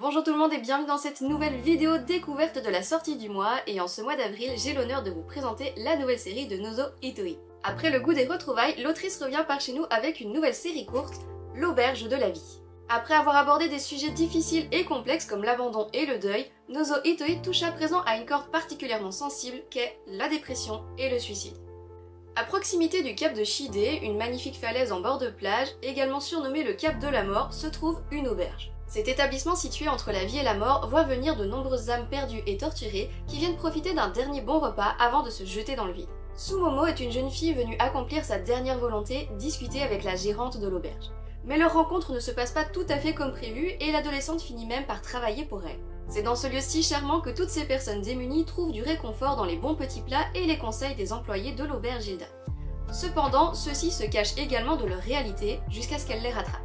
Bonjour tout le monde et bienvenue dans cette nouvelle vidéo découverte de la sortie du mois, et en ce mois d'avril, j'ai l'honneur de vous présenter la nouvelle série de Nozo Itoi. Après le goût des retrouvailles, l'autrice revient par chez nous avec une nouvelle série courte, L'Auberge de la vie. Après avoir abordé des sujets difficiles et complexes comme l'abandon et le deuil, Nozo Itoi touche à présent à une corde particulièrement sensible qu'est la dépression et le suicide. À proximité du cap de Shide, une magnifique falaise en bord de plage, également surnommée le cap de la mort, se trouve une auberge. Cet établissement situé entre la vie et la mort voit venir de nombreuses âmes perdues et torturées qui viennent profiter d'un dernier bon repas avant de se jeter dans le vide. Sumomo est une jeune fille venue accomplir sa dernière volonté, discuter avec la gérante de l'auberge. Mais leur rencontre ne se passe pas tout à fait comme prévu et l'adolescente finit même par travailler pour elle. C'est dans ce lieu si charmant que toutes ces personnes démunies trouvent du réconfort dans les bons petits plats et les conseils des employés de l'auberge Gilda. Cependant, ceux-ci se cachent également de leur réalité jusqu'à ce qu'elle les rattrape.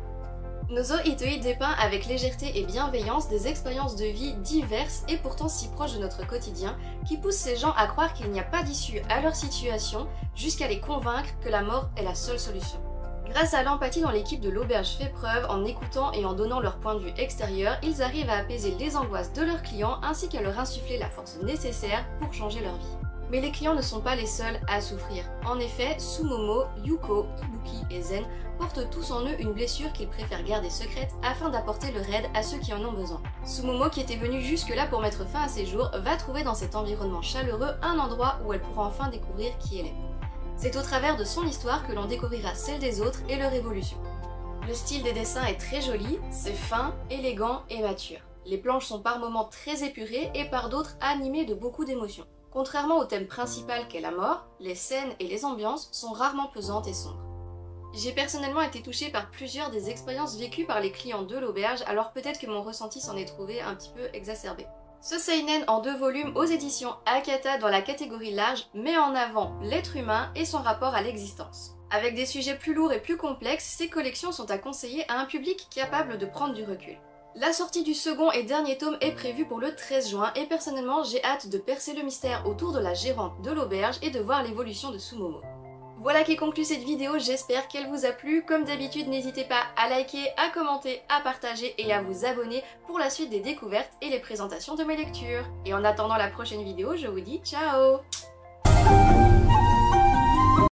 Nozo Itoi dépeint avec légèreté et bienveillance des expériences de vie diverses et pourtant si proches de notre quotidien qui poussent ces gens à croire qu'il n'y a pas d'issue à leur situation jusqu'à les convaincre que la mort est la seule solution. Grâce à l'empathie dont l'équipe de l'auberge fait preuve en écoutant et en donnant leur point de vue extérieur, ils arrivent à apaiser les angoisses de leurs clients ainsi qu'à leur insuffler la force nécessaire pour changer leur vie. Mais les clients ne sont pas les seuls à souffrir. En effet, Sumomo, Yuko, Ibuki et Zen portent tous en eux une blessure qu'ils préfèrent garder secrète afin d'apporter leur aide à ceux qui en ont besoin. Sumomo, qui était venue jusque-là pour mettre fin à ses jours, va trouver dans cet environnement chaleureux un endroit où elle pourra enfin découvrir qui elle est. C'est au travers de son histoire que l'on découvrira celle des autres et leur évolution. Le style des dessins est très joli, c'est fin, élégant et mature. Les planches sont par moments très épurées et par d'autres animées de beaucoup d'émotions. Contrairement au thème principal qu'est la mort, les scènes et les ambiances sont rarement pesantes et sombres. J'ai personnellement été touchée par plusieurs des expériences vécues par les clients de l'auberge, alors peut-être que mon ressenti s'en est trouvé un petit peu exacerbé. Ce seinen en 2 volumes aux éditions Akata dans la catégorie large met en avant l'être humain et son rapport à l'existence. Avec des sujets plus lourds et plus complexes, ces collections sont à conseiller à un public capable de prendre du recul. La sortie du second et dernier tome est prévue pour le 13 juin et personnellement j'ai hâte de percer le mystère autour de la gérante de l'auberge et de voir l'évolution de Sumomo. Voilà qui conclut cette vidéo, j'espère qu'elle vous a plu. Comme d'habitude, n'hésitez pas à liker, à commenter, à partager et à vous abonner pour la suite des découvertes et les présentations de mes lectures. Et en attendant la prochaine vidéo, je vous dis ciao!